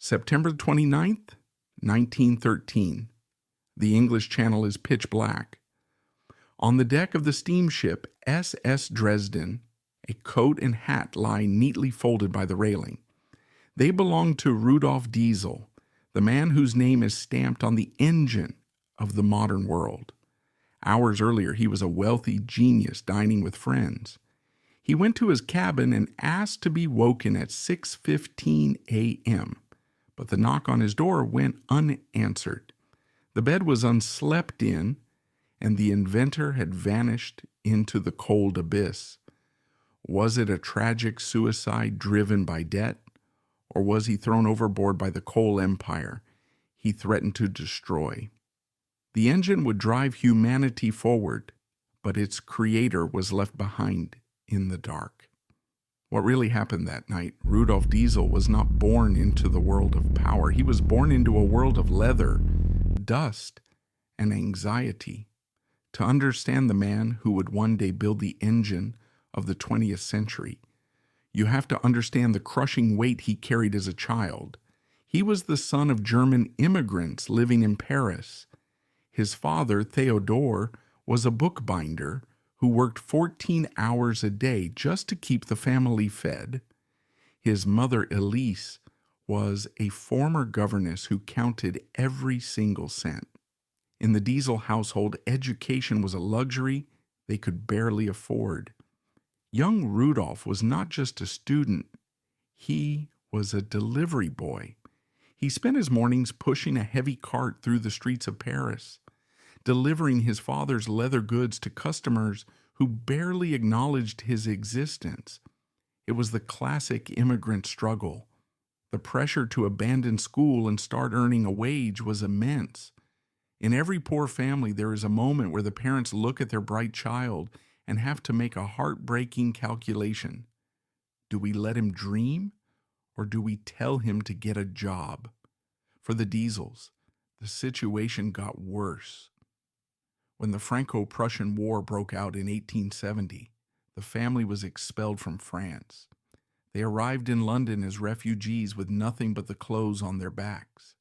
September 29th, 1913. The English Channel is pitch black. On the deck of the steamship SS Dresden, a coat and hat lie neatly folded by the railing. They belong to Rudolf Diesel, the man whose name is stamped on the engine of the modern world. Hours earlier, he was a wealthy genius dining with friends. He went to his cabin and asked to be woken at 6:15 a.m., but the knock on his door went unanswered. The bed was unslept in, and the inventor had vanished into the cold abyss. Was it a tragic suicide driven by debt, or was he thrown overboard by the coal empire he threatened to destroy? The engine would drive humanity forward, but its creator was left behind in the dark. What really happened that night? Rudolf Diesel was not born into the world of power. He was born into a world of leather, dust, and anxiety. To understand the man who would one day build the engine of the 20th century, you have to understand the crushing weight he carried as a child. He was the son of German immigrants living in Paris. His father, Theodore, was a bookbinder who worked 14 hours a day just to keep the family fed. His mother, Elise, was a former governess who counted every single cent. In the Diesel household, education was a luxury they could barely afford. Young Rudolf was not just a student, he was a delivery boy. He spent his mornings pushing a heavy cart through the streets of Paris, delivering his father's leather goods to customers who barely acknowledged his existence. It was the classic immigrant struggle. The pressure to abandon school and start earning a wage was immense. In every poor family, there is a moment where the parents look at their bright child and have to make a heartbreaking calculation. Do we let him dream, or do we tell him to get a job? For the Diesels, the situation got worse. When the Franco-Prussian War broke out in 1870, the family was expelled from France. They arrived in London as refugees with nothing but the clothes on their backs.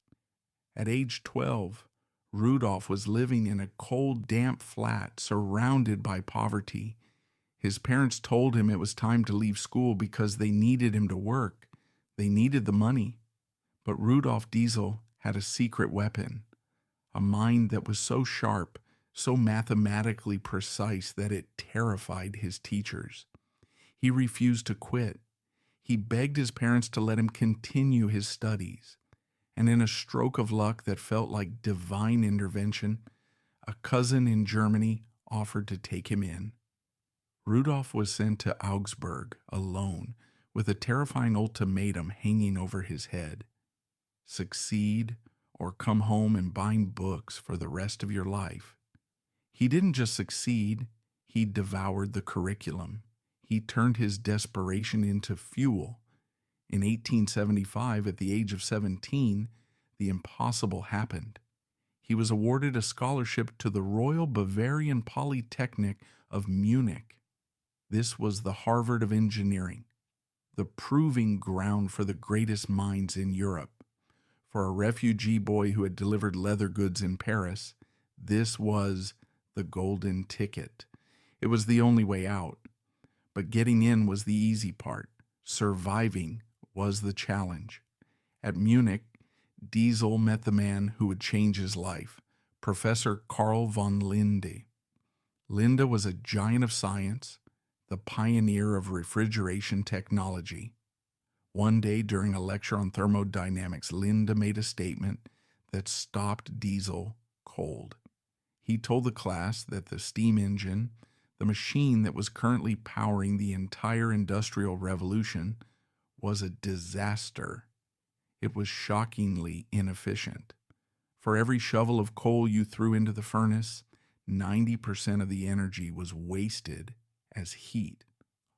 At age 12, Rudolf was living in a cold, damp flat surrounded by poverty. His parents told him it was time to leave school because they needed him to work. They needed the money. But Rudolf Diesel had a secret weapon, a mind that was so sharp, so mathematically precise that it terrified his teachers. He refused to quit. He begged his parents to let him continue his studies. And in a stroke of luck that felt like divine intervention, a cousin in Germany offered to take him in. Rudolf was sent to Augsburg alone, with a terrifying ultimatum hanging over his head. Succeed or come home and bind books for the rest of your life. He didn't just succeed, he devoured the curriculum. He turned his desperation into fuel. In 1875, at the age of 17, the impossible happened. He was awarded a scholarship to the Royal Bavarian Polytechnic of Munich. This was the Harvard of engineering, the proving ground for the greatest minds in Europe. For a refugee boy who had delivered leather goods in Paris, this was the golden ticket. It was the only way out. But getting in was the easy part. Surviving was the challenge. At Munich, Diesel met the man who would change his life, Professor Carl von Linde. Linde was a giant of science, the pioneer of refrigeration technology. One day during a lecture on thermodynamics, Linde made a statement that stopped Diesel cold. He told the class that the steam engine, the machine that was currently powering the entire industrial revolution, was a disaster. It was shockingly inefficient. For every shovel of coal you threw into the furnace, 90% of the energy was wasted as heat.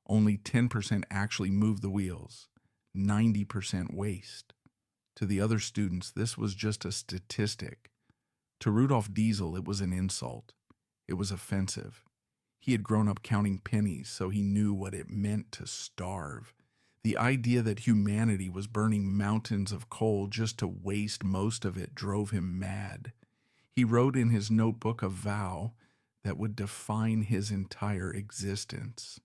Only 10% actually moved the wheels, 90% waste. To the other students, this was just a statistic. To Rudolf Diesel, it was an insult. It was offensive. He had grown up counting pennies, so he knew what it meant to starve. The idea that humanity was burning mountains of coal just to waste most of it drove him mad. He wrote in his notebook a vow that would define his entire existence: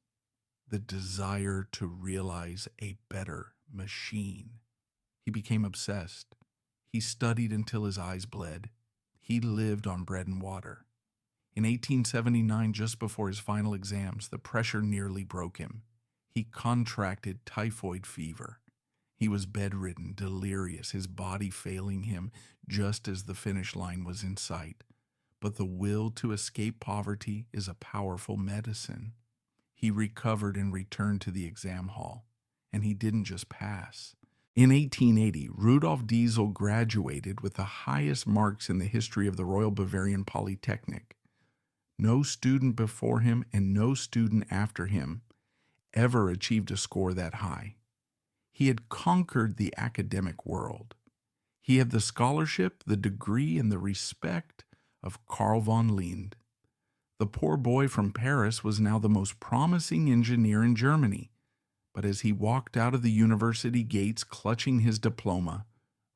the desire to realize a better machine. He became obsessed. He studied until his eyes bled. He lived on bread and water. In 1879, just before his final exams, the pressure nearly broke him. He contracted typhoid fever. He was bedridden, delirious, his body failing him just as the finish line was in sight. But the will to escape poverty is a powerful medicine. He recovered and returned to the exam hall. And he didn't just pass. In 1880, Rudolf Diesel graduated with the highest marks in the history of the Royal Bavarian Polytechnic. No student before him and no student after him ever achieved a score that high. He had conquered the academic world. He had the scholarship, the degree, and the respect of Carl von Linde. The poor boy from Paris was now the most promising engineer in Germany. But as he walked out of the university gates clutching his diploma,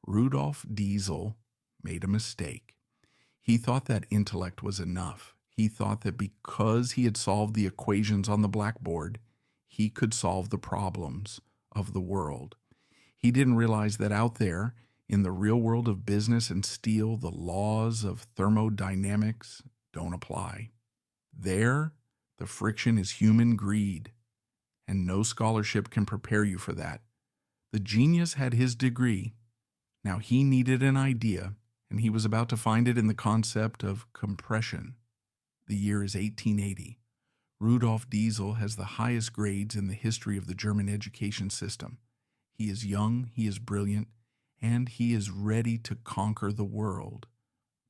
Rudolf Diesel made a mistake. He thought that intellect was enough. He thought that because he had solved the equations on the blackboard, he could solve the problems of the world. He didn't realize that out there, in the real world of business and steel, the laws of thermodynamics don't apply. There, the friction is human greed, and no scholarship can prepare you for that. The genius had his degree. Now he needed an idea, and he was about to find it in the concept of compression. The year is 1880. Rudolf Diesel has the highest grades in the history of the German education system. He is young, he is brilliant, and he is ready to conquer the world.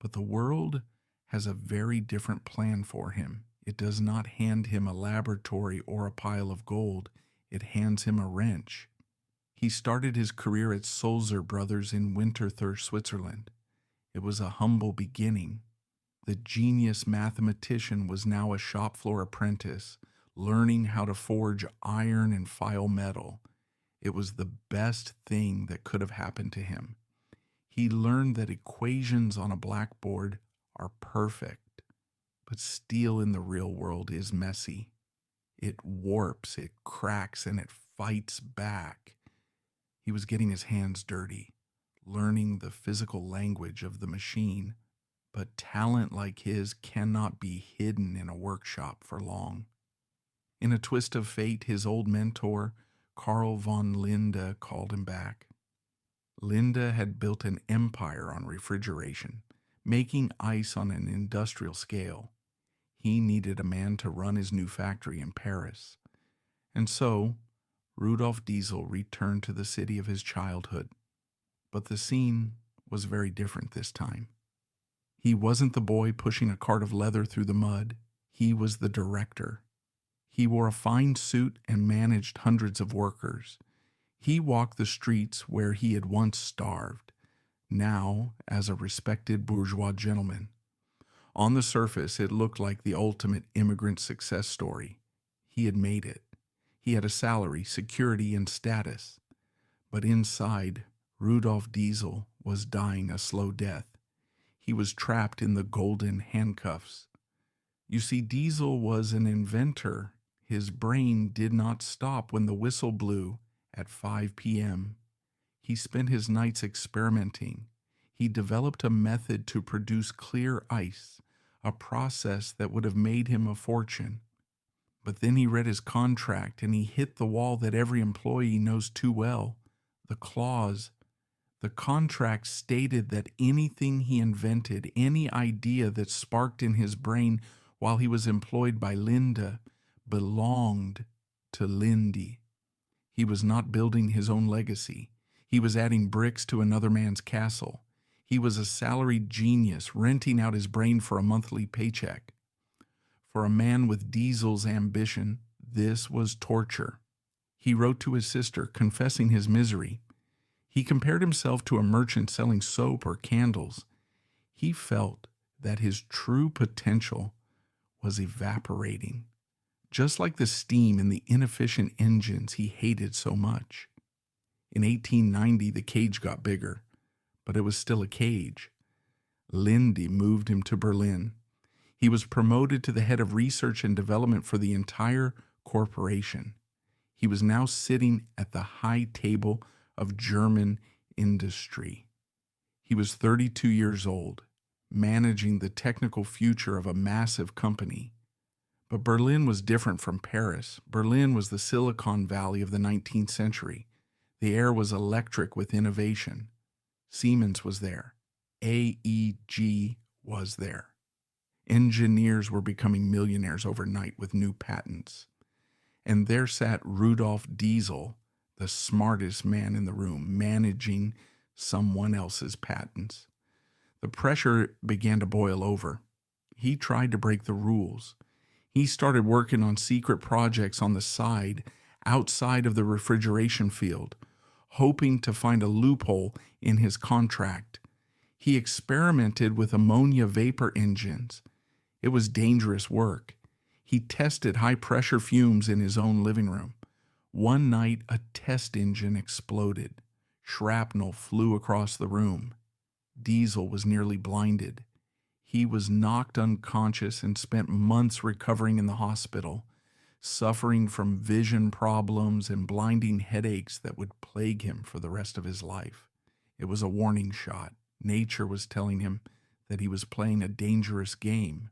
But the world has a very different plan for him. It does not hand him a laboratory or a pile of gold. It hands him a wrench. He started his career at Sulzer Brothers in Winterthur, Switzerland. It was a humble beginning. The genius mathematician was now a shop floor apprentice, learning how to forge iron and file metal. It was the best thing that could have happened to him. He learned that equations on a blackboard are perfect, but steel in the real world is messy. It warps, it cracks, and it fights back. He was getting his hands dirty, learning the physical language of the machine. But talent like his cannot be hidden in a workshop for long. In a twist of fate, his old mentor, Carl von Linde, called him back. Linde had built an empire on refrigeration, making ice on an industrial scale. He needed a man to run his new factory in Paris. And so, Rudolf Diesel returned to the city of his childhood. But the scene was very different this time. He wasn't the boy pushing a cart of leather through the mud. He was the director. He wore a fine suit and managed hundreds of workers. He walked the streets where he had once starved, now as a respected bourgeois gentleman. On the surface, it looked like the ultimate immigrant success story. He had made it. He had a salary, security, and status. But inside, Rudolf Diesel was dying a slow death. He was trapped in the golden handcuffs. You see, Diesel was an inventor. His brain did not stop when the whistle blew at 5 p.m. He spent his nights experimenting. He developed a method to produce clear ice, a process that would have made him a fortune. But then he read his contract and he hit the wall that every employee knows too well, the clause. The contract stated that anything he invented, any idea that sparked in his brain while he was employed by Linde, belonged to Linde. He was not building his own legacy. He was adding bricks to another man's castle. He was a salaried genius renting out his brain for a monthly paycheck. For a man with Diesel's ambition, this was torture. He wrote to his sister, confessing his misery. He compared himself to a merchant selling soap or candles. He felt that his true potential was evaporating. just like the steam in the inefficient engines he hated so much. In 1890, the cage got bigger, but it was still a cage. Lindy moved him to Berlin. He was promoted to the head of research and development for the entire corporation. He was now sitting at the high table of German industry. He was 32 years old, managing the technical future of a massive company. But Berlin was different from Paris. Berlin was the Silicon Valley of the 19th century. The air was electric with innovation. Siemens was there. AEG was there. Engineers were becoming millionaires overnight with new patents. And there sat Rudolf Diesel, the smartest man in the room, managing someone else's patents. The pressure began to boil over. He tried to break the rules. He started working on secret projects on the side, outside of the refrigeration field, hoping to find a loophole in his contract. He experimented with ammonia vapor engines. It was dangerous work. He tested high-pressure fumes in his own living room. One night, a test engine exploded. Shrapnel flew across the room. Diesel was nearly blinded. He was knocked unconscious and spent months recovering in the hospital, suffering from vision problems and blinding headaches that would plague him for the rest of his life. It was a warning shot. Nature was telling him that he was playing a dangerous game.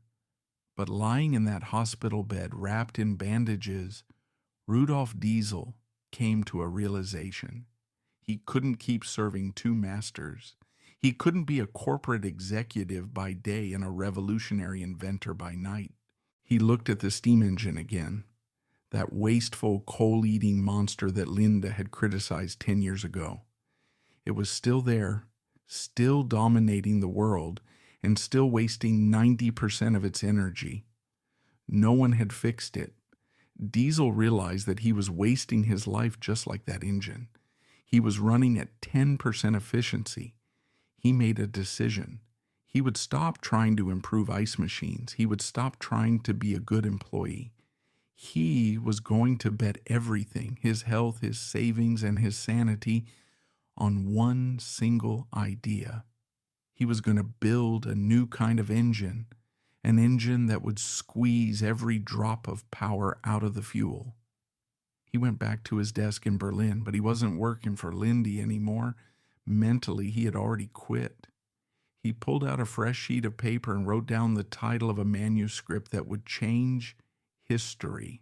But lying in that hospital bed, wrapped in bandages, Rudolf Diesel came to a realization. He couldn't keep serving two masters. He couldn't be a corporate executive by day and a revolutionary inventor by night. He looked at the steam engine again, that wasteful coal-eating monster that Linda had criticized 10 years ago. It was still there, still dominating the world, and still wasting 90% of its energy. No one had fixed it. Diesel realized that he was wasting his life just like that engine. He was running at 10% efficiency. He made a decision. He would stop trying to improve ice machines. He would stop trying to be a good employee. He was going to bet everything, his health, his savings, and his sanity, on one single idea. He was going to build a new kind of engine, an engine that would squeeze every drop of power out of the fuel. He went back to his desk in Berlin, but he wasn't working for Lindy anymore. Mentally, he had already quit. He pulled out a fresh sheet of paper and wrote down the title of a manuscript that would change history: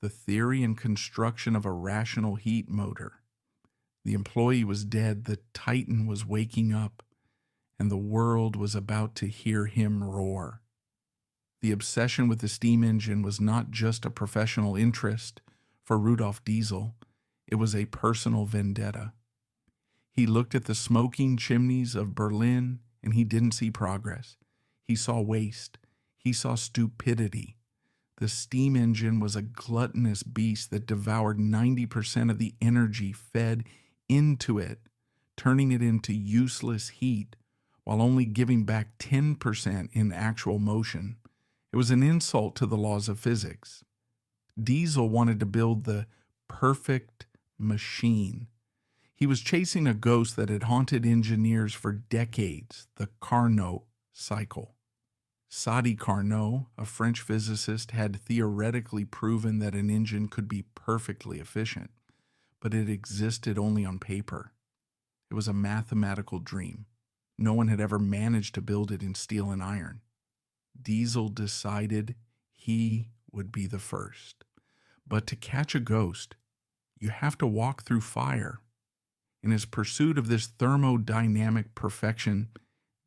The Theory and Construction of a Rational Heat Motor. The employee was dead, the Titan was waking up, and the world was about to hear him roar. The obsession with the steam engine was not just a professional interest for Rudolf Diesel, it was a personal vendetta. He looked at the smoking chimneys of Berlin and he didn't see progress. He saw waste. He saw stupidity. The steam engine was a gluttonous beast that devoured 90% of the energy fed into it, turning it into useless heat while only giving back 10% in actual motion. It was an insult to the laws of physics. Diesel wanted to build the perfect machine. He was chasing a ghost that had haunted engineers for decades, the Carnot cycle. Sadi Carnot, a French physicist, had theoretically proven that an engine could be perfectly efficient, but it existed only on paper. It was a mathematical dream. No one had ever managed to build it in steel and iron. Diesel decided he would be the first. But to catch a ghost, you have to walk through fire. In his pursuit of this thermodynamic perfection,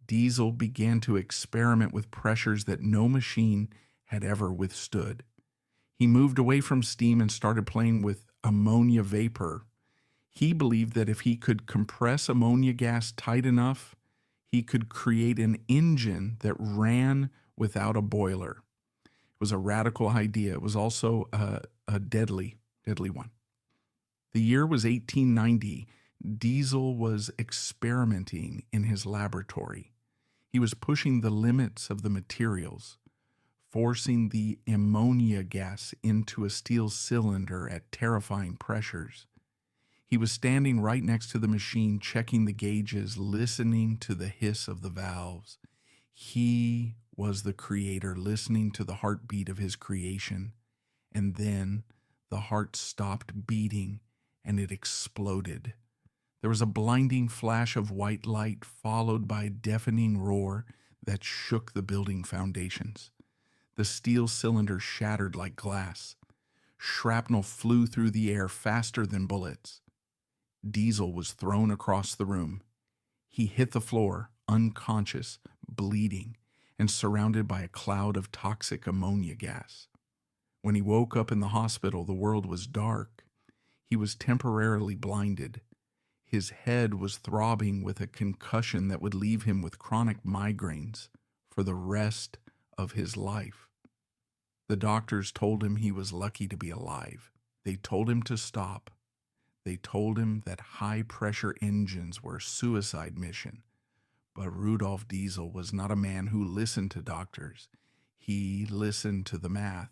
Diesel began to experiment with pressures that no machine had ever withstood. He moved away from steam and started playing with ammonia vapor. He believed that if he could compress ammonia gas tight enough, he could create an engine that ran without a boiler. It was a radical idea. It was also a deadly one. The year was 1890. Diesel was experimenting in his laboratory. He was pushing the limits of the materials. forcing the ammonia gas into a steel cylinder at terrifying pressures. He was standing right next to the machine, checking the gauges, listening to the hiss of the valves. He was the creator, listening to the heartbeat of his creation. And then the heart stopped beating and it exploded. There was a blinding flash of white light, followed by a deafening roar that shook the building foundations. The steel cylinder shattered like glass. Shrapnel flew through the air faster than bullets. Diesel was thrown across the room. He hit the floor, unconscious, bleeding, and surrounded by a cloud of toxic ammonia gas. When he woke up in the hospital, the world was dark. He was temporarily blinded. His head was throbbing with a concussion that would leave him with chronic migraines for the rest of his life. The doctors told him he was lucky to be alive. They told him to stop. They told him that high-pressure engines were a suicide mission. But Rudolf Diesel was not a man who listened to doctors. He listened to the math.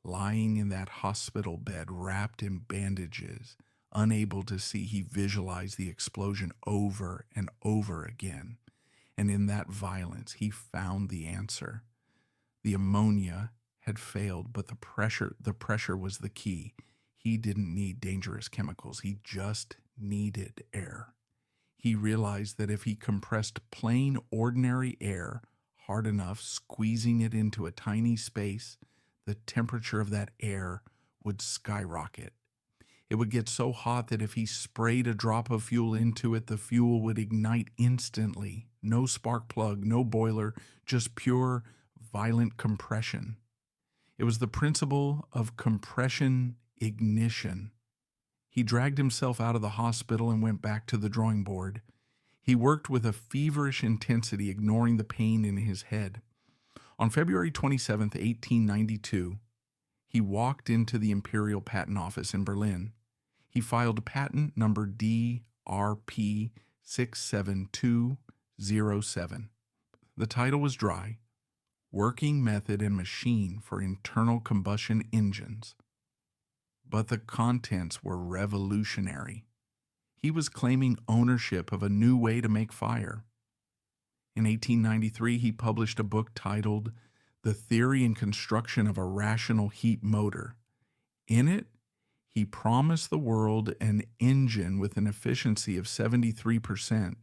Lying in that hospital bed, wrapped in bandages, unable to see, he visualized the explosion over and over again. And in that violence, he found the answer. The ammonia had failed, but the pressure was the key. He didn't need dangerous chemicals. He just needed air. He realized that if he compressed plain, ordinary air hard enough, squeezing it into a tiny space, the temperature of that air would skyrocket. It would get so hot that if he sprayed a drop of fuel into it, the fuel would ignite instantly. No spark plug, no boiler, just pure, violent compression. It was the principle of compression ignition. He dragged himself out of the hospital and went back to the drawing board. He worked with a feverish intensity, ignoring the pain in his head. On February 27, 1892, he walked into the Imperial Patent Office in Berlin. He filed patent number DRP 67207. The title was dry: Working Method and Machine for Internal Combustion Engines. But the contents were revolutionary. He was claiming ownership of a new way to make fire. In 1893, he published a book titled The Theory and Construction of a Rational Heat Motor. In it, he promised the world an engine with an efficiency of 73%.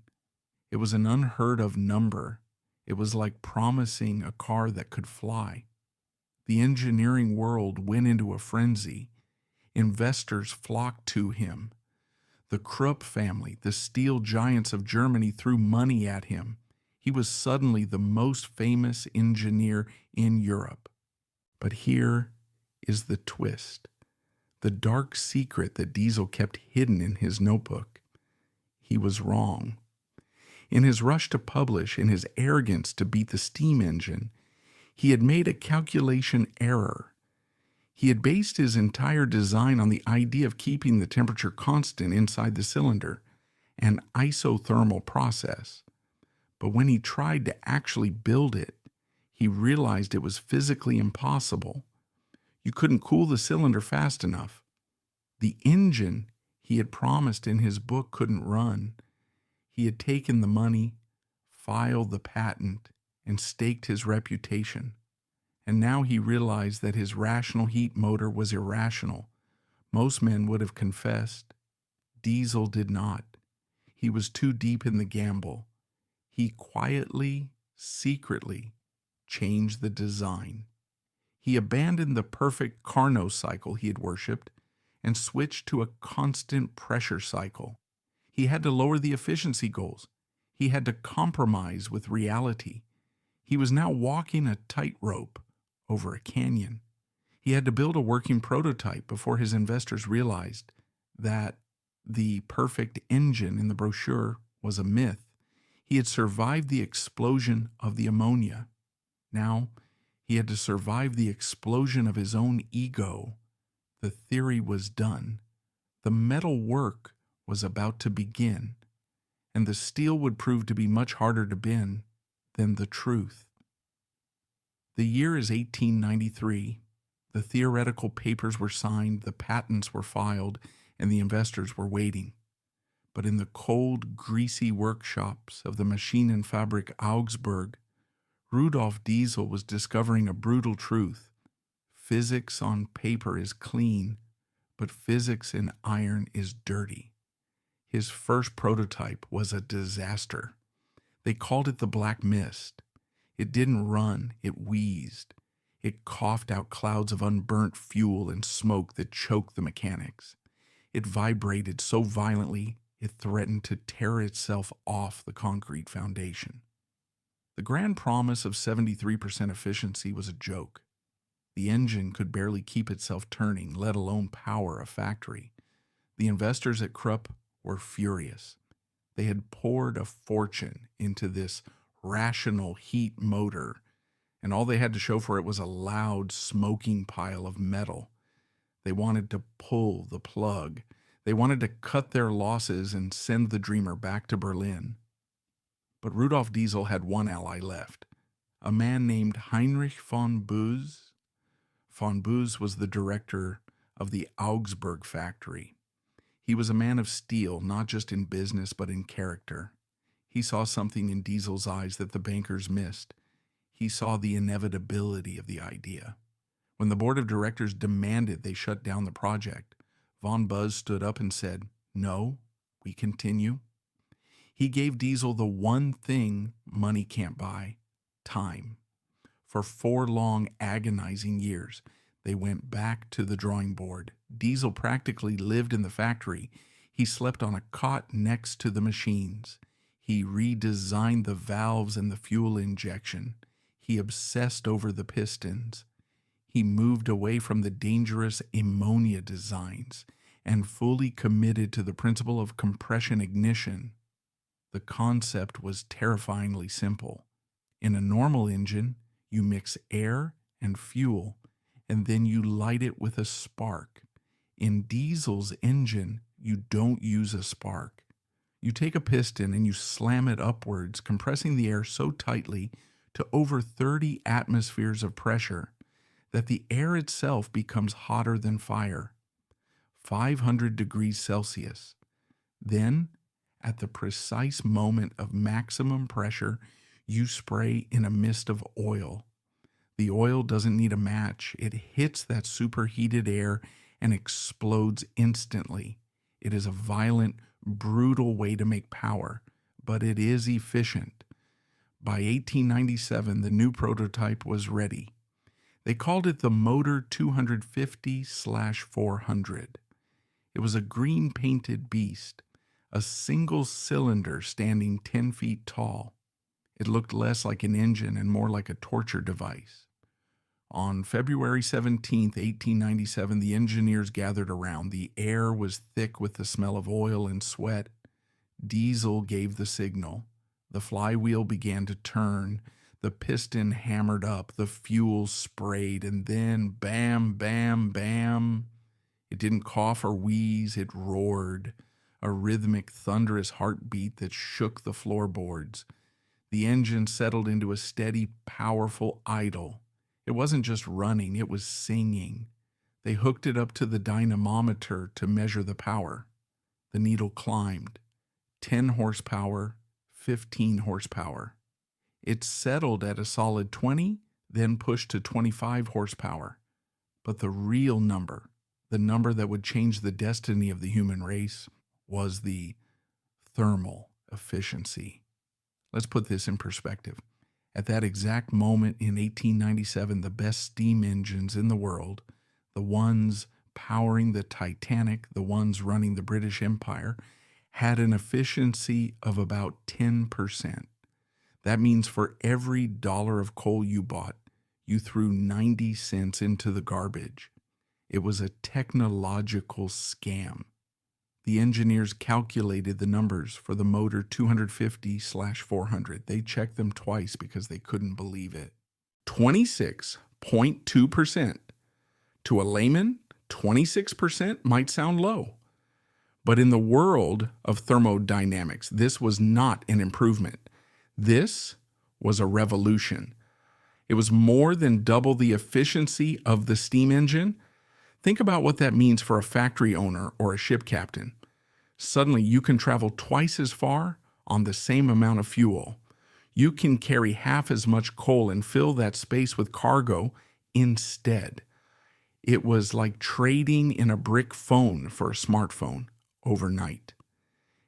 It was an unheard of number. It was like promising a car that could fly. The engineering world went into a frenzy. Investors flocked to him. The Krupp family, the steel giants of Germany, threw money at him. He was suddenly the most famous engineer in Europe. But here is the twist, the dark secret that Diesel kept hidden in his notebook. He was wrong. In his rush to publish, in his arrogance to beat the steam engine, he had made a calculation error. He had based his entire design on the idea of keeping the temperature constant inside the cylinder, an isothermal process. But when he tried to actually build it, he realized it was physically impossible. You couldn't cool the cylinder fast enough. The engine he had promised in his book couldn't run. He had taken the money, filed the patent, and staked his reputation. And now he realized that his rational heat motor was irrational. Most men would have confessed. Diesel did not. He was too deep in the gamble. He quietly, secretly changed the design. He abandoned the perfect Carnot cycle he had worshipped and switched to a constant pressure cycle. He had to lower the efficiency goals. He had to compromise with reality. He was now walking a tightrope over a canyon. He had to build a working prototype before his investors realized that the perfect engine in the brochure was a myth. He had survived the explosion of the ammonia. Now, he had to survive the explosion of his own ego. The theory was done. The metal work was about to begin, and the steel would prove to be much harder to bend than the truth. The year is 1893. The theoretical papers were signed, the patents were filed, and the investors were waiting. But in the cold, greasy workshops of the Maschinenfabrik Augsburg, Rudolf Diesel was discovering a brutal truth. Physics on paper is clean, but physics in iron is dirty. His first prototype was a disaster. They called it the Black Mist. It didn't run, it wheezed. It coughed out clouds of unburnt fuel and smoke that choked the mechanics. It vibrated so violently it threatened to tear itself off the concrete foundation. The grand promise of 73% efficiency was a joke. The engine could barely keep itself turning, let alone power a factory. The investors at Krupp were furious. They had poured a fortune into this rational heat motor, and all they had to show for it was a loud, smoking pile of metal. They wanted to pull the plug. They wanted to cut their losses and send the dreamer back to Berlin. But Rudolf Diesel had one ally left, a man named Heinrich von Buß. Von Buß was the director of the Augsburg factory. He was a man of steel, not just in business, but in character. He saw something in Diesel's eyes that the bankers missed. He saw the inevitability of the idea. When the board of directors demanded they shut down the project, von Buß stood up and said, "No, we continue." He gave Diesel the one thing money can't buy: time. For 4 long, agonizing years, they went back to the drawing board. Diesel practically lived in the factory. He slept on a cot next to the machines. He redesigned the valves and the fuel injection. He obsessed over the pistons. He moved away from the dangerous ammonia designs and fully committed to the principle of compression ignition. The concept was terrifyingly simple. In a normal engine, you mix air and fuel, and then you light it with a spark. In Diesel's engine, you don't use a spark. You take a piston and you slam it upwards, compressing the air so tightly to over 30 atmospheres of pressure that the air itself becomes hotter than fire, 500 degrees Celsius. Then, at the precise moment of maximum pressure, you spray in a mist of oil. The oil doesn't need a match. It hits that superheated air and explodes instantly. It is a violent, brutal way to make power, but it is efficient. By 1897, the new prototype was ready. They called it the Motor 250/400. It was a green-painted beast, a single cylinder standing 10 feet tall. It looked less like an engine and more like a torture device. On February 17, 1897, the engineers gathered around. The air was thick with the smell of oil and sweat. Diesel gave the signal. The flywheel began to turn. The piston hammered up. The fuel sprayed. And then, bam, bam, bam. It didn't cough or wheeze. It roared, a rhythmic, thunderous heartbeat that shook the floorboards. The engine settled into a steady, powerful idle. It wasn't just running, it was singing. They hooked it up to the dynamometer to measure the power. The needle climbed. 10 horsepower, 15 horsepower. It settled at a solid 20, then pushed to 25 horsepower. But the real number, the number that would change the destiny of the human race, was the thermal efficiency. Let's put this in perspective. At that exact moment in 1897, the best steam engines in the world, the ones powering the Titanic, the ones running the British Empire, had an efficiency of about 10%. That means for every dollar of coal you bought, you threw 90 cents into the garbage. It was a technological scam. The engineers calculated the numbers for the Motor 250/400. They checked them twice because they couldn't believe it. 26.2%. To a layman, 26% might sound low. But in the world of thermodynamics, this was not an improvement. This was a revolution. It was more than double the efficiency of the steam engine. Think about what that means for a factory owner or a ship captain. Suddenly, you can travel twice as far on the same amount of fuel. You can carry half as much coal and fill that space with cargo instead. It was like trading in a brick phone for a smartphone overnight.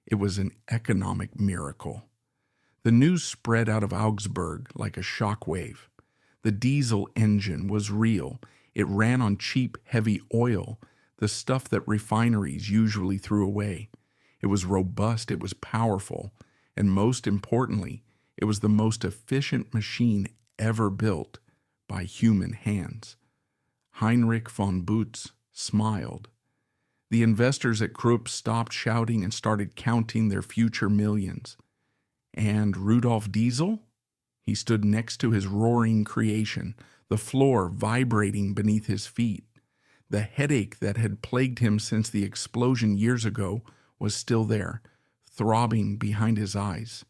It was an economic miracle. The news spread out of Augsburg like a shock wave. The diesel engine was real. It ran on cheap, heavy oil, the stuff that refineries usually threw away. It was robust, it was powerful, and most importantly, it was the most efficient machine ever built by human hands. Heinrich von Butz smiled. The investors at Krupp stopped shouting and started counting their future millions. And Rudolf Diesel? He stood next to his roaring creation, the floor vibrating beneath his feet. The headache that had plagued him since the explosion years ago was still there, throbbing behind his eyes.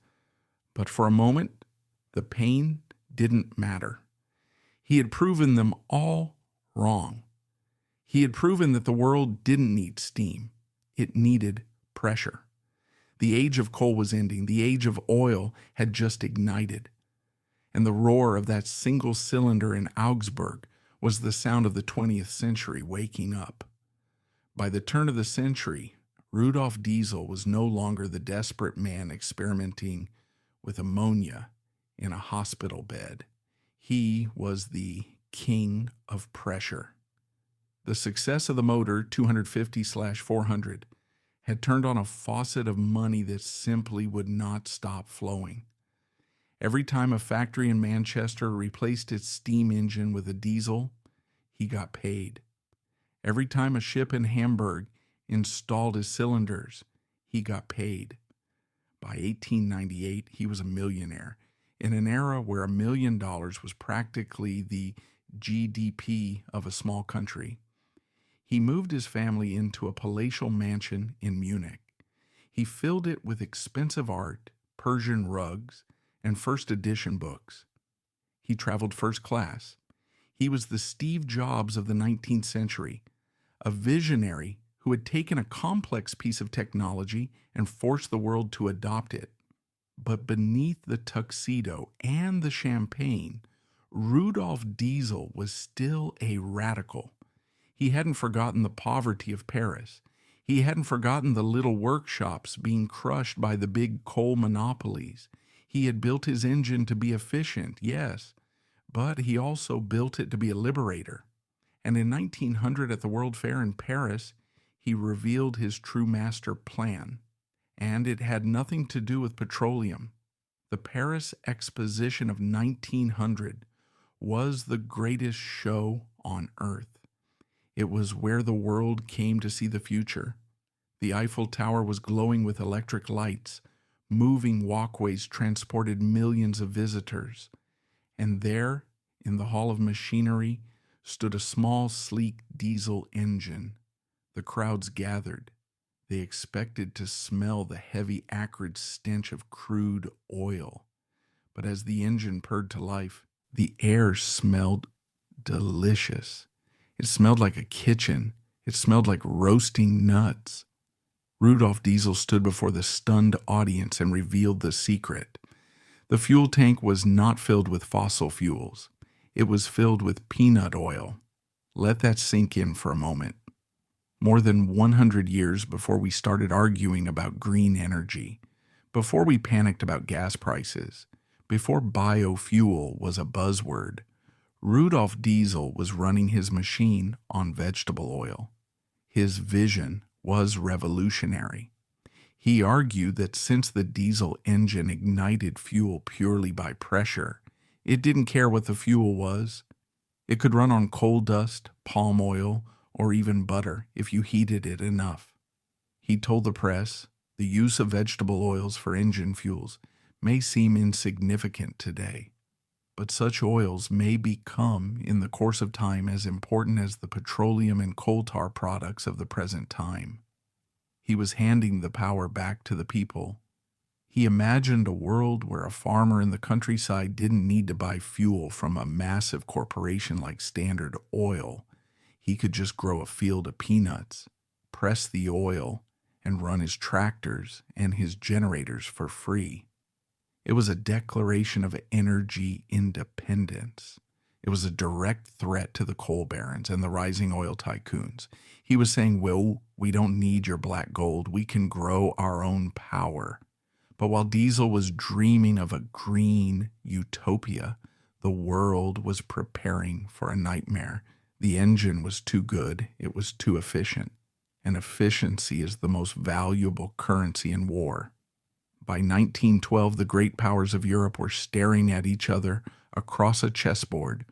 But for a moment, the pain didn't matter. He had proven them all wrong. He had proven that the world didn't need steam. It needed pressure. The age of coal was ending. The age of oil had just ignited. And the roar of that single cylinder in Augsburg was the sound of the 20th century waking up. By the turn of the century, Rudolf Diesel was no longer the desperate man experimenting with ammonia in a hospital bed. He was the king of pressure. The success of the motor 250/400 had turned on a faucet of money that simply would not stop flowing. Every time a factory in Manchester replaced its steam engine with a diesel, he got paid. Every time a ship in Hamburg installed his cylinders, he got paid. By 1898, he was a millionaire, in an era where $1 million was practically the GDP of a small country. He moved his family into a palatial mansion in Munich. He filled it with expensive art, Persian rugs, and first edition books. He traveled first class. He was the Steve Jobs of the 19th century, a visionary who had taken a complex piece of technology and forced the world to adopt it. But beneath the tuxedo and the champagne, Rudolf Diesel was still a radical. He hadn't forgotten the poverty of Paris. He hadn't forgotten the little workshops being crushed by the big coal monopolies. He had built his engine to be efficient, yes, but he also built it to be a liberator. And in 1900 at the World Fair in Paris, he revealed his true master plan. And it had nothing to do with petroleum. The Paris Exposition of 1900 was the greatest show on earth. It was where the world came to see the future. The Eiffel Tower was glowing with electric lights. Moving walkways transported millions of visitors. And there, in the Hall of Machinery, stood a small, sleek diesel engine. The crowds gathered. They expected to smell the heavy, acrid stench of crude oil. But as the engine purred to life, the air smelled delicious. It smelled like a kitchen. It smelled like roasting nuts. Rudolf Diesel stood before the stunned audience and revealed the secret. The fuel tank was not filled with fossil fuels. It was filled with peanut oil. Let that sink in for a moment. More than 100 years before we started arguing about green energy, before we panicked about gas prices, before biofuel was a buzzword, Rudolf Diesel was running his machine on vegetable oil. His vision was revolutionary. He argued that since the diesel engine ignited fuel purely by pressure, it didn't care what the fuel was. It could run on coal dust, palm oil, or even butter if you heated it enough. He told the press, the use of vegetable oils for engine fuels may seem insignificant today, but such oils may become, in the course of time, as important as the petroleum and coal tar products of the present time. He was handing the power back to the people. He imagined a world where a farmer in the countryside didn't need to buy fuel from a massive corporation like Standard Oil. He could just grow a field of peanuts, press the oil, and run his tractors and his generators for free. It was a declaration of energy independence. It was a direct threat to the coal barons and the rising oil tycoons. He was saying, well, we don't need your black gold. We can grow our own power. But while Diesel was dreaming of a green utopia, the world was preparing for a nightmare. The engine was too good. It was too efficient. And efficiency is the most valuable currency in war. By 1912, the great powers of Europe were staring at each other across a chessboard,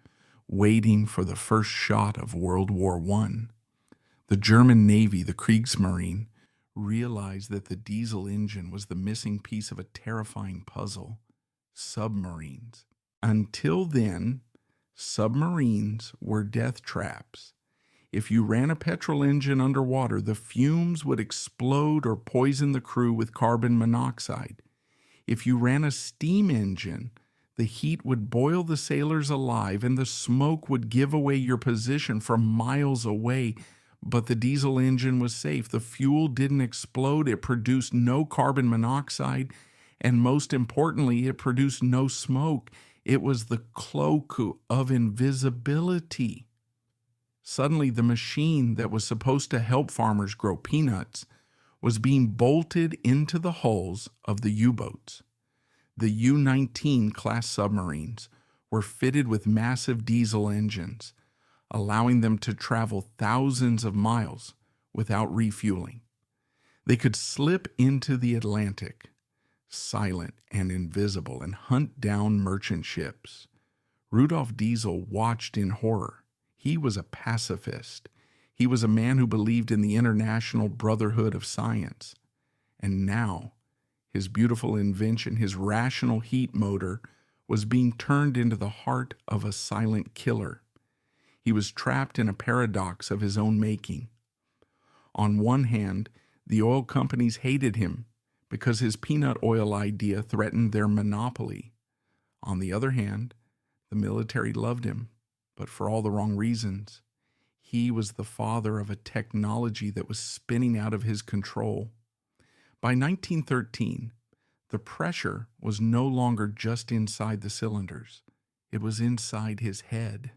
waiting for the first shot of World War I. The German Navy, the Kriegsmarine, realized that the diesel engine was the missing piece of a terrifying puzzle: submarines. Until then, submarines were death traps. If you ran a petrol engine underwater, the fumes would explode or poison the crew with carbon monoxide. If you ran a steam engine, the heat would boil the sailors alive and the smoke would give away your position from miles away. But the diesel engine was safe. The fuel didn't explode. It produced no carbon monoxide. And most importantly, it produced no smoke. It was the cloak of invisibility. Suddenly, the machine that was supposed to help farmers grow peanuts was being bolted into the hulls of the U-boats. The U-19 class submarines were fitted with massive diesel engines, allowing them to travel thousands of miles without refueling. They could slip into the Atlantic, silent and invisible, and hunt down merchant ships. Rudolf Diesel watched in horror. He was a pacifist. He was a man who believed in the international brotherhood of science. And now, his beautiful invention, his rational heat motor, was being turned into the heart of a silent killer. He was trapped in a paradox of his own making. On one hand, the oil companies hated him because his peanut oil idea threatened their monopoly. On the other hand, the military loved him, but for all the wrong reasons. He was the father of a technology that was spinning out of his control. By 1913, the pressure was no longer just inside the cylinders. It was inside his head.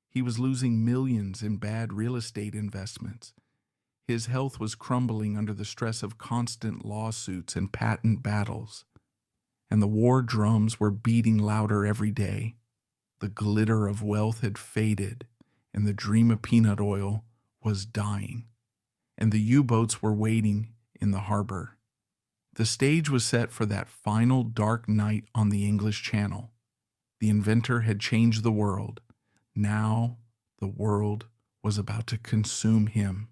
He was losing millions in bad real estate investments. His health was crumbling under the stress of constant lawsuits and patent battles. And the war drums were beating louder every day. The glitter of wealth had faded, and the dream of peanut oil was dying. And the U-boats were waiting in the harbor. The stage was set for that final dark night on the English Channel. The inventor had changed the world. Now the world was about to consume him.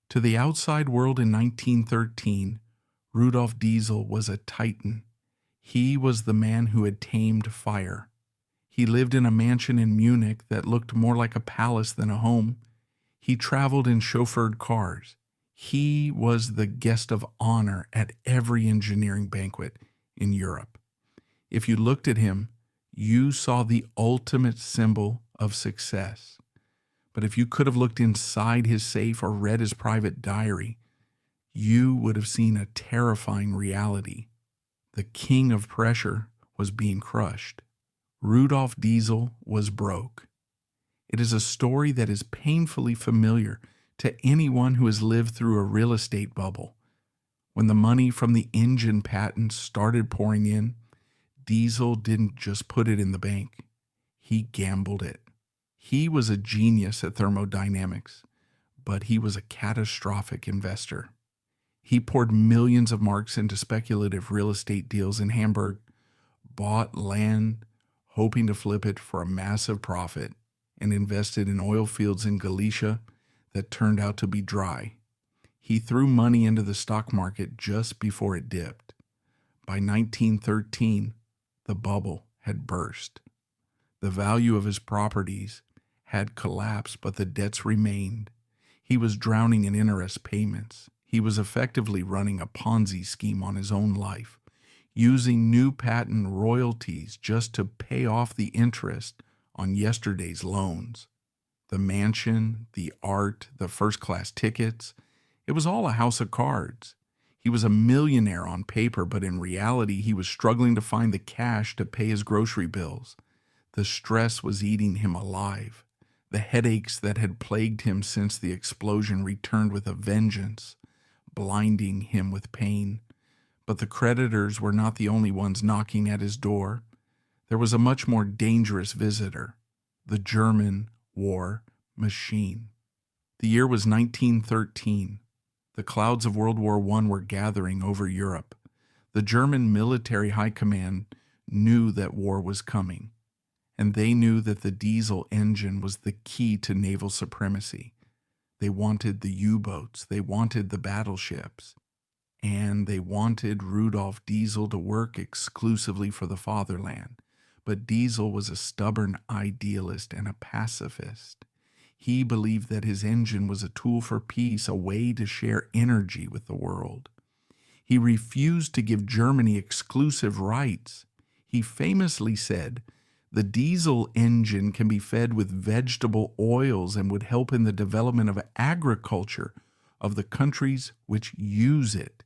To the outside world in 1913, Rudolf Diesel was a titan. He was the man who had tamed fire. He lived in a mansion in Munich that looked more like a palace than a home. He traveled in chauffeured cars. He was the guest of honor at every engineering banquet in Europe. If you looked at him, you saw the ultimate symbol of success. But if you could have looked inside his safe or read his private diary, you would have seen a terrifying reality. The king of pressure was being crushed. Rudolf Diesel was broke. It is a story that is painfully familiar to anyone who has lived through a real estate bubble. When the money from the engine patents started pouring in, Diesel didn't just put it in the bank. He gambled it. He was a genius at thermodynamics, but he was a catastrophic investor. He poured millions of marks into speculative real estate deals in Hamburg, bought land, hoping to flip it for a massive profit, and invested in oil fields in Galicia that turned out to be dry. He threw money into the stock market just before it dipped. By 1913, the bubble had burst. The value of his properties had collapsed, but the debts remained. He was drowning in interest payments. He was effectively running a Ponzi scheme on his own life. using new patent royalties just to pay off the interest on yesterday's loans. The mansion, the art, the first-class tickets, it was all a house of cards. He was a millionaire on paper, but in reality, he was struggling to find the cash to pay his grocery bills. The stress was eating him alive. The headaches that had plagued him since the explosion returned with a vengeance, blinding him with pain. But the creditors were not the only ones knocking at his door. There was a much more dangerous visitor, the German war machine. The year was 1913. The clouds of World War I were gathering over Europe. The German military high command knew that war was coming, and they knew that the diesel engine was the key to naval supremacy. They wanted the U-boats, they wanted the battleships, and they wanted Rudolf Diesel to work exclusively for the fatherland. But Diesel was a stubborn idealist and a pacifist. He believed that his engine was a tool for peace, a way to share energy with the world. He refused to give Germany exclusive rights. He famously said, "The diesel engine can be fed with vegetable oils and would help in the development of agriculture of the countries which use it."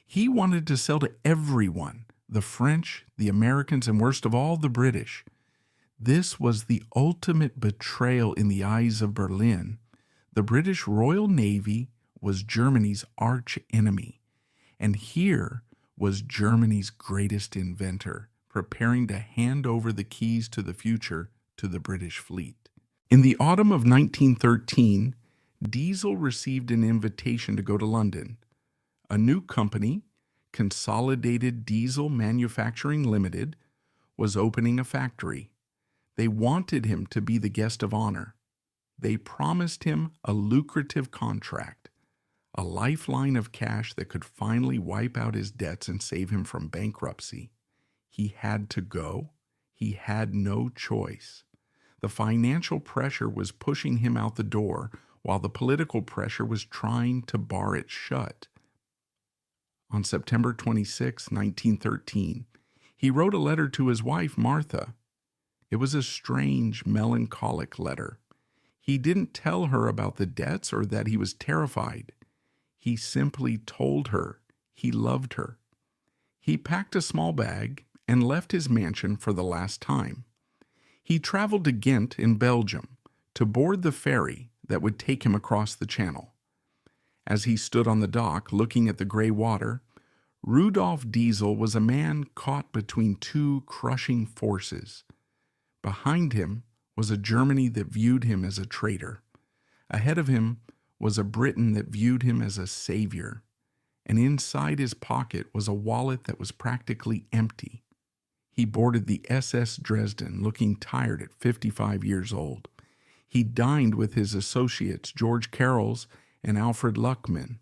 He wanted to sell to everyone, the French, the Americans, and worst of all, the British. This was the ultimate betrayal in the eyes of Berlin. The British Royal Navy was Germany's arch enemy, and here was Germany's greatest inventor, preparing to hand over the keys to the future to the British fleet. In the autumn of 1913, Diesel received an invitation to go to London. A new company, Consolidated Diesel Manufacturing Limited, was opening a factory. They wanted him to be the guest of honor. They promised him a lucrative contract, a lifeline of cash that could finally wipe out his debts and save him from bankruptcy. He had to go. He had no choice. The financial pressure was pushing him out the door, while the political pressure was trying to bar it shut. On September 26, 1913, he wrote a letter to his wife, Martha. It was a strange, melancholic letter. He didn't tell her about the debts or that he was terrified. He simply told her he loved her. He packed a small bag and left his mansion for the last time. He traveled to Ghent in Belgium to board the ferry that would take him across the channel. As he stood on the dock looking at the gray water, Rudolf Diesel was a man caught between two crushing forces. Behind him was a Germany that viewed him as a traitor. Ahead of him was a Britain that viewed him as a savior. And inside his pocket was a wallet that was practically empty. He boarded the SS Dresden, looking tired at 55 years old. He dined with his associates, George Carols and Alfred Luckman.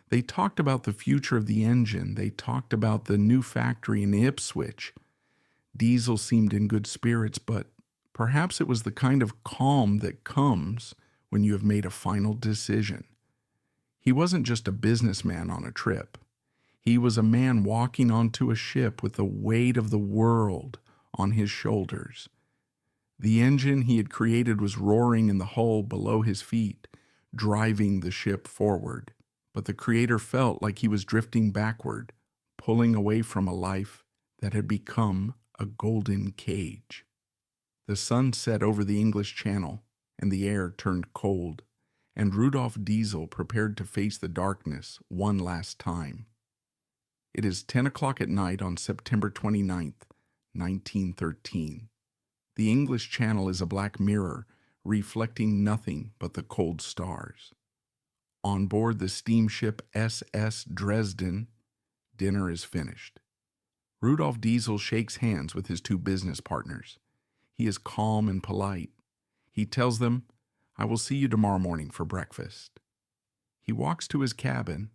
They talked about the future of the engine. They talked about the new factory in Ipswich. Diesel seemed in good spirits, but perhaps it was the kind of calm that comes when you have made a final decision. He wasn't just a businessman on a trip. He was a man walking onto a ship with the weight of the world on his shoulders. The engine he had created was roaring in the hull below his feet, driving the ship forward. But the creator felt like he was drifting backward, pulling away from a life that had become a golden cage. The sun set over the English Channel, and the air turned cold, and Rudolf Diesel prepared to face the darkness one last time. It is 10 o'clock at night on September 29th, 1913. The English Channel is a black mirror, reflecting nothing but the cold stars. On board the steamship SS Dresden, dinner is finished. Rudolf Diesel shakes hands with his two business partners. He is calm and polite. He tells them, "I will see you tomorrow morning for breakfast." He walks to his cabin,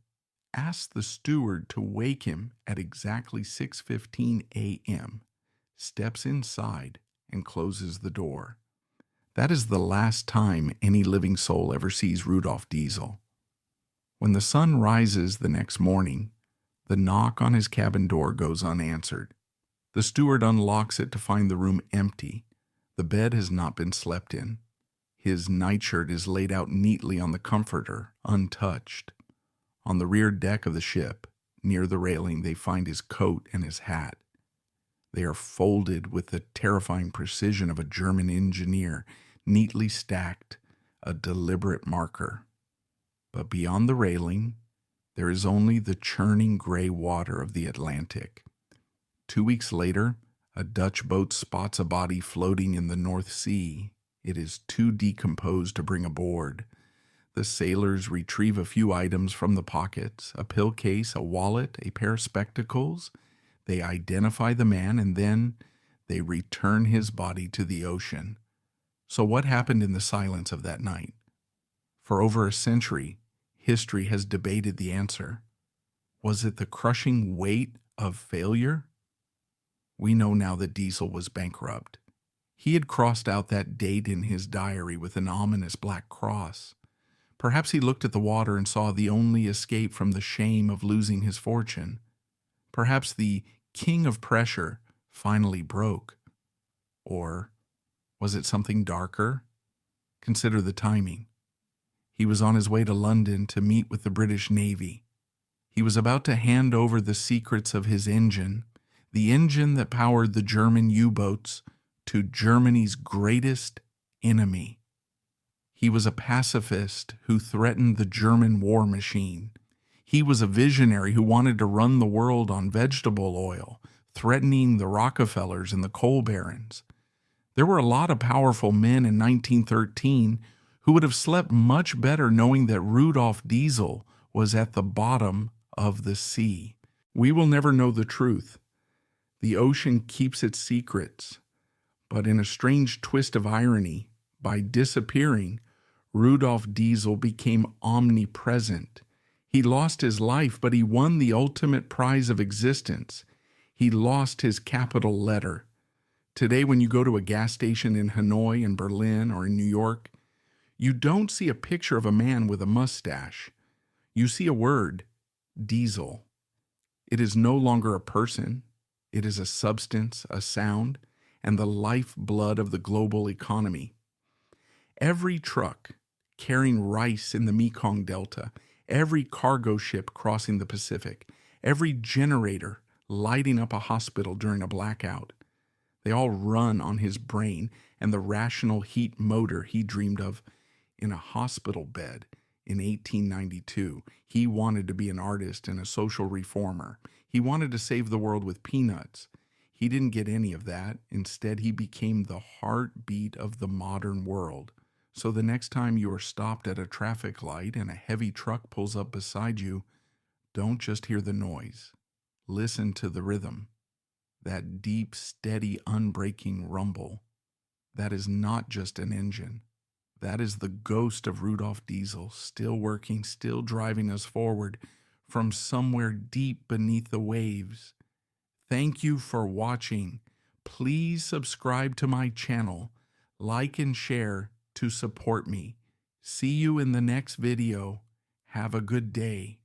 asks the steward to wake him at exactly 6:15 a.m., steps inside, and closes the door. That is the last time any living soul ever sees Rudolf Diesel. When the sun rises the next morning, The knock on his cabin door goes unanswered. The steward unlocks it to find the room empty. The bed has not been slept in. His nightshirt is laid out neatly on the comforter, untouched. On the rear deck of the ship, near the railing, they find his coat and his hat. They are folded with the terrifying precision of a German engineer, neatly stacked, a deliberate marker. But beyond the railing, there is only the churning gray water of the Atlantic. 2 weeks later, a Dutch boat spots a body floating in the North Sea. It is too decomposed to bring aboard. The sailors retrieve a few items from the pockets, a pill case, a wallet, a pair of spectacles. They identify the man, and then they return his body to the ocean. So what happened in the silence of that night? For over a century, history has debated the answer. Was it the crushing weight of failure? We know now that Diesel was bankrupt. He had crossed out that date in his diary with an ominous black cross. Perhaps he looked at the water and saw the only escape from the shame of losing his fortune. Perhaps the king of pressure finally broke. Or was it something darker? Consider the timing. He was on his way to London to meet with the British Navy. He was about to hand over the secrets of his engine, the engine that powered the German U-boats, to Germany's greatest enemy. He was a pacifist who threatened the German war machine. He was a visionary who wanted to run the world on vegetable oil, threatening the Rockefellers and the coal barons. There were a lot of powerful men in 1913 who would have slept much better knowing that Rudolf Diesel was at the bottom of the sea. We will never know the truth. The ocean keeps its secrets. But in a strange twist of irony, by disappearing, Rudolf Diesel became omnipresent. He lost his life, but he won the ultimate prize of existence. He lost his capital letter. Today, when you go to a gas station in Hanoi, in Berlin, or in New York, you don't see a picture of a man with a mustache. You see a word, diesel. It is no longer a person. It is a substance, a sound, and the lifeblood of the global economy. Every truck carrying rice in the Mekong Delta, every cargo ship crossing the Pacific, every generator lighting up a hospital during a blackout, they all run on his brain and the rational heat motor he dreamed of in a hospital bed in 1892. He wanted to be an artist and a social reformer. He wanted to save the world with peanuts. He didn't get any of that. Instead, he became the heartbeat of the modern world. So the next time you are stopped at a traffic light and a heavy truck pulls up beside you, don't just hear the noise. Listen to the rhythm. That deep, steady, unbreaking rumble. That is not just an engine. That is the ghost of Rudolf Diesel, still working, still driving us forward from somewhere deep beneath the waves. Thank you for watching. Please subscribe to my channel, like and share to support me. See you in the next video. Have a good day.